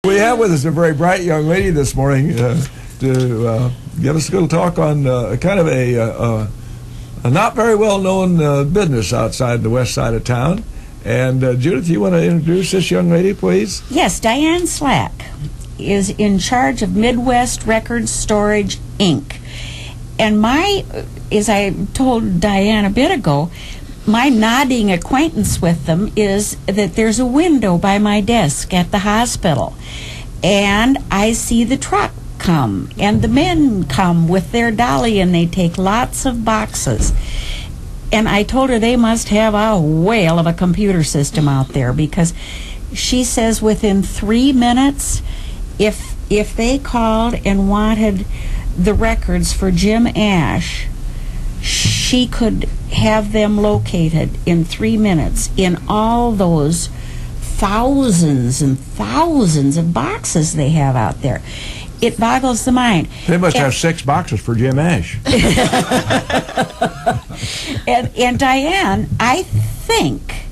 We have with us a very bright young lady this morning to get us a little talk on kind of a not very well-known business outside the west side of town. And Judith, you want to introduce this young lady, please? Yes, Diane Slack is in charge of Midwest Record Storage, Inc. And as I told Diane a bit ago, my nodding acquaintance with them is that there's a window by my desk at the hospital. And I see the truck come, and the men come with their dolly, and they take lots of boxes. And I told her they must have a whale of a computer system out there, because she says within 3 minutes, if they called and wanted the records for Jim Ash, she could have them located in 3 minutes in all those thousands and thousands of boxes they have out there. It boggles the mind. They must have 6 boxes for Jim Ash. and Diane, I think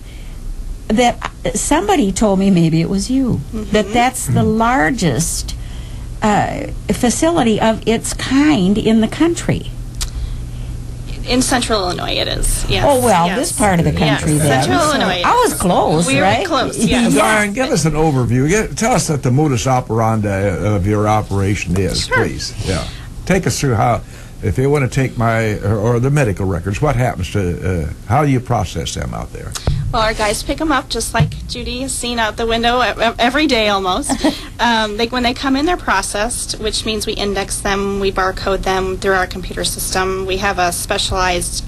that somebody told me, maybe it was you, that that's the largest facility of its kind in the country. In Central Illinois, it is. Yes. Oh, well, yes. this part of the country. Yes. Then. Central Illinois. I was close, we right? were close, yes. Diane, give us an overview. Tell us what the modus operandi of your operation is, sure. please. Yeah. Take us through how, if you want to take or the medical records, what happens to, how do you process them out there? Well, our guys pick them up just like Judy has seen out the window every day almost. When they come in, they're processed, which means we index them, we barcode them through our computer system. We have a specialized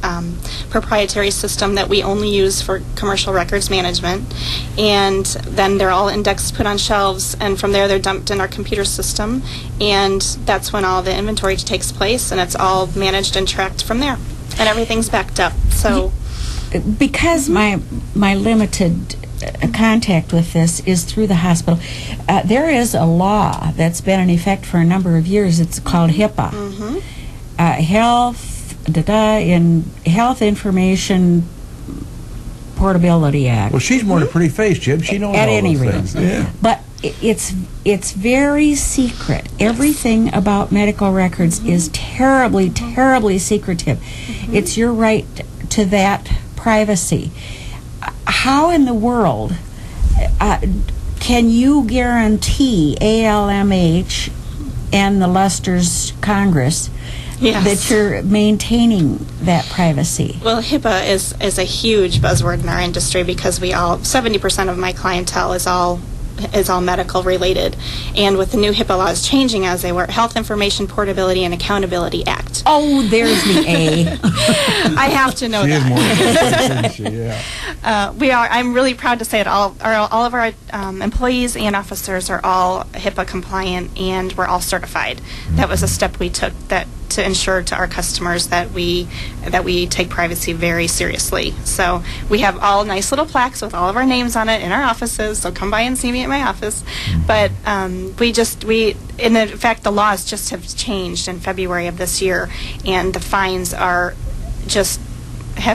proprietary system that we only use for commercial records management. And then they're all indexed, put on shelves, and from there they're dumped in our computer system. And that's when all the inventory takes place, and it's all managed and tracked from there. And everything's backed up. So. Because my limited contact with this is through the hospital, there is a law that's been in effect for a number of years. It's called HIPAA, Health Information Portability Act. Well, she's more than a pretty face, Jim. She knows at all any those rate. things. Yeah. But it's very secret. Everything about medical records is terribly, terribly secretive. It's your right to that privacy. How in the world can you guarantee ALMH and the Luster's Congress that you're maintaining that privacy? Well, HIPAA is a huge buzzword in our industry, because 70% of my clientele is all medical related, and with the new HIPAA laws changing as they were, Health Information Portability and Accountability Act. Oh, there's the A. I have to know that. She is more yeah. I'm really proud to say that all of our employees and officers are all HIPAA compliant, and we're all certified. That was a step we took to ensure to our customers that we take privacy very seriously. So we have all nice little plaques with all of our names on it in our offices, so come by and see me at my office. But in fact, the laws just have changed in February of this year, and the fines have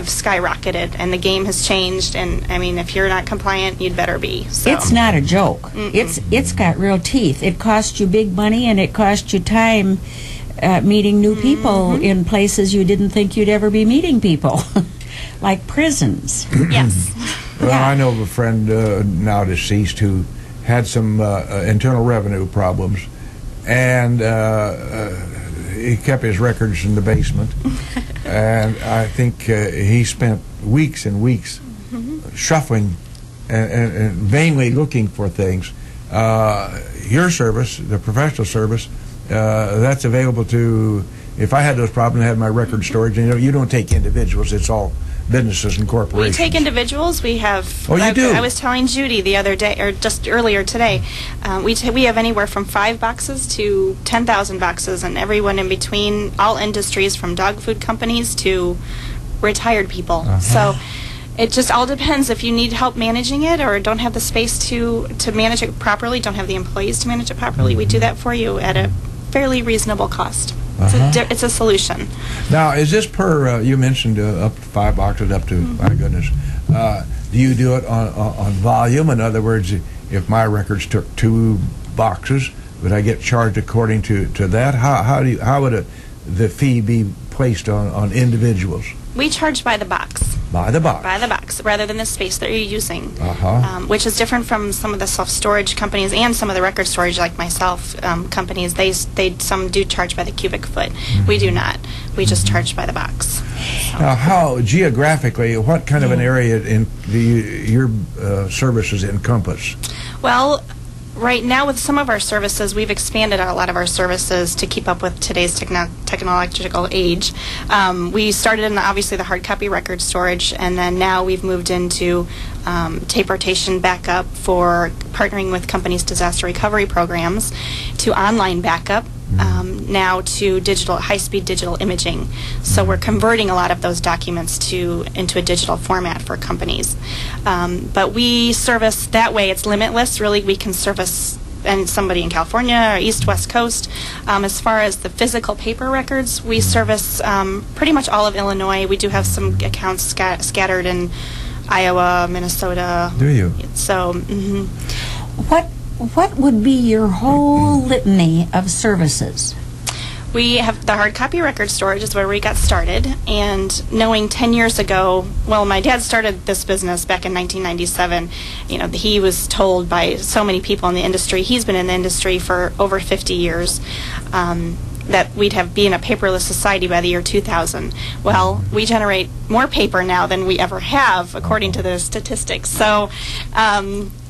skyrocketed, and the game has changed. And I mean, if you're not compliant, you'd better be. So. It's not a joke. It's got real teeth. It costs you big money, and it costs you time meeting new people in places you didn't think you'd ever be meeting people, like prisons. Yes. Well, I know of a friend now deceased who had some internal revenue problems, and he kept his records in the basement. And I think he spent weeks and weeks shuffling and vainly looking for things. Your service, the professional service, that's available to, if I had those problems, I had my record storage, and you don't take individuals, it's all businesses and corporations. We take individuals. We have. Oh, you do? I was telling Judy the other day, or just earlier today, we have anywhere from 5 boxes to 10,000 boxes, and everyone in between, all industries, from dog food companies to retired people. So it just all depends. If you need help managing it, or don't have the space to manage it properly, don't have the employees to manage it properly, we do that for you at a fairly reasonable cost. It's a solution. Now, is this per, you mentioned up to 5 boxes, up to, my goodness, do you do it on volume? In other words, if my records took 2 boxes. Would I get charged according to that? How would the fee be placed on individuals? We charge by the box. By the box. By the box, rather than the space that you're using, Uh-huh. which is different from some of the self-storage companies and some of the record storage, like myself, companies. They some do charge by the cubic foot. We do not. We just charge by the box. So. Now, how geographically, what kind of an area do your services encompass? Well, right now with some of our services, we've expanded a lot of our services to keep up with today's technological age. We started in obviously the hard copy record storage, and then now we've moved into tape rotation backup for partnering with companies' disaster recovery programs, to online backup, now to high-speed digital imaging. So we're converting a lot of those documents into a digital format for companies. But we service that way. It's limitless. Really, we can service somebody in California or East West Coast. As far as the physical paper records, we service pretty much all of Illinois. We do have some accounts scattered in Iowa, Minnesota. Do you? So, What would be your whole litany of services? we have the hard copy record storage is where we got started, and knowing 10 years ago, well, my dad started this business back in 1997. You know, he was told by so many people in the industry, he's been in the industry for over 50 years, that we'd be in a paperless society by the year 2000. Well, we generate more paper now than we ever have, according to the statistics. So,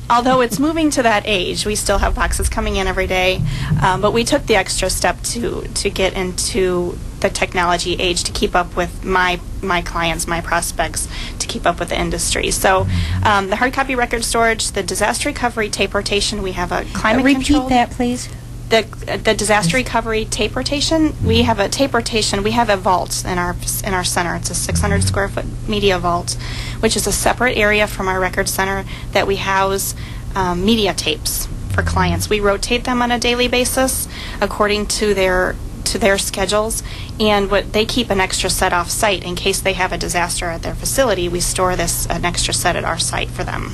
although it's moving to that age, we still have boxes coming in every day, but we took the extra step to get into the technology age, to keep up with my clients, my prospects, to keep up with the industry. So the hard copy record storage, the disaster recovery tape rotation, we have a climate control. Repeat that, please. The disaster recovery tape rotation, we have a tape rotation. We have a vault in our center. It's a 600 square foot media vault, which is a separate area from our record center that we house media tapes for clients. We rotate them on a daily basis according to their schedules, and what they keep an extra set off site in case they have a disaster at their facility. We store an extra set at our site for them.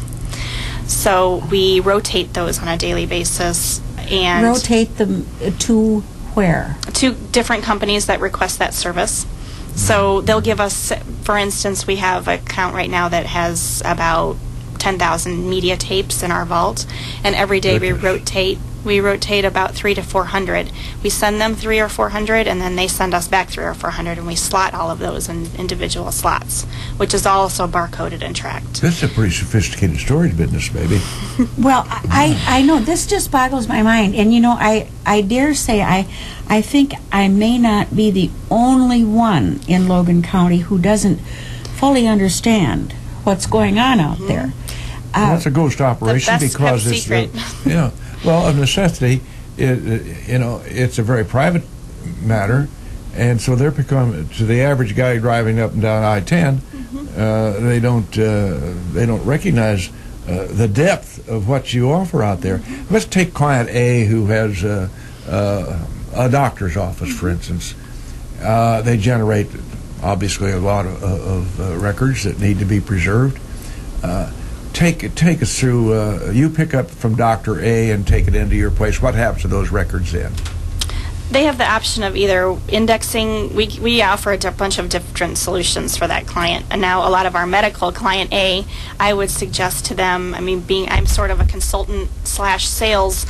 So we rotate those on a daily basis. And rotate them to where? To different companies that request that service. So they'll give us, for instance, we have an account right now that has about 10,000 media tapes in our vault, and every day we rotate about 300 to 400. We send them 300 or 400, and then they send us back 300 or 400, and we slot all of those in individual slots, which is also barcoded and tracked. This is a pretty sophisticated storage business, baby. Well, I know this just boggles my mind, and you know, I dare say I think I may not be the only one in Logan County who doesn't fully understand what's going on out there. Well, that's a ghost operation the best because kept it's secret. Well, of necessity, it's a very private matter, and so they're become to the average guy driving up and down I-10. They don't recognize the depth of what you offer out there. Let's take client A, who has a doctor's office, for instance. They generate obviously a lot of records that need to be preserved. Take us through, you pick up from Dr. A and take it into your place. What happens to those records then? They have the option of either indexing. We offer a bunch of different solutions for that client. And now a lot of our medical, client A, I would suggest to them, I'm sort of a consultant / sales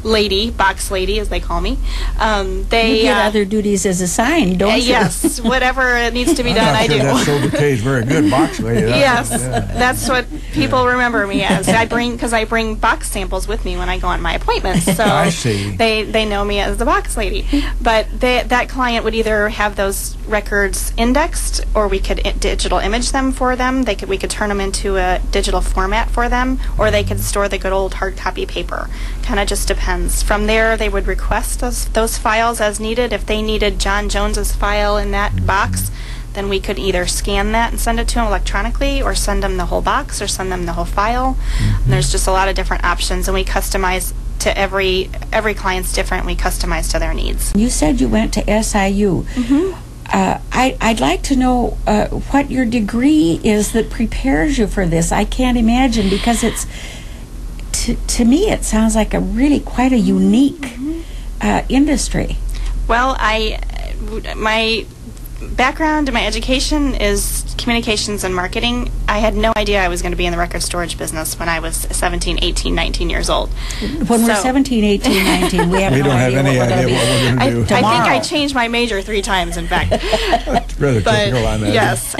lady, box lady as they call me. You get other duties as assigned, don't you? Yes, whatever needs to be done, I do. That sobriquet is very good, box lady. Yes, that's what people remember me as. I bring box samples with me when I go on my appointments. So I see. They know me as the box lady. But that client would either have those records indexed, or we could digital image them for them. We could turn them into a digital format for them, or they could store the good old hard copy paper. Kind of just depends. From there, they would request those files as needed. If they needed John Jones's file in that box, then we could either scan that and send it to them electronically, or send them the whole box, or send them the whole file. And there's just a lot of different options, and we customize to every client's different. We customize to their needs. You said you went to SIU. I'd like to know what your degree is that prepares you for this. I can't imagine, because to me, it sounds like a really quite a unique industry. Well, my background and my education is communications and marketing. I had no idea I was going to be in the record storage business when I was 17, 18, 19 years old. When we're 17, 18, 19, we have We no don't have idea any what we're idea going to what we're going to do. I think I Tomorrow. changed my major 3 times, in fact. Rather But typical, I imagine. yes,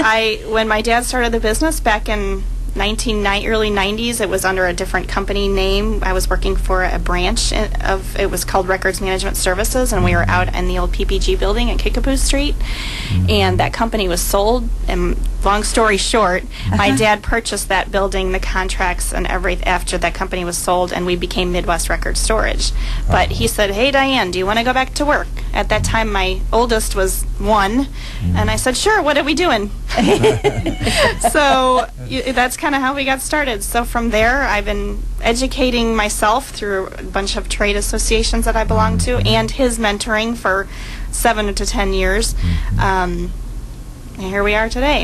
when my dad started the business back in early 90s, it was under a different company name. I was working for a branch of, it was called Records Management Services, and we were out in the old PPG building at Kickapoo Street, and that company was sold, and long story short, my dad purchased that building, the contracts and everything after that company was sold, and we became Midwest Record Storage. But he said, "Hey Diane, do you want to go back to work?" At that time my oldest was 1, and I said, "Sure, what are we doing?" So that's kind of how we got started. So from there, I've been educating myself through a bunch of trade associations that I belong to, and his mentoring for 7 to 10 years. And here we are today.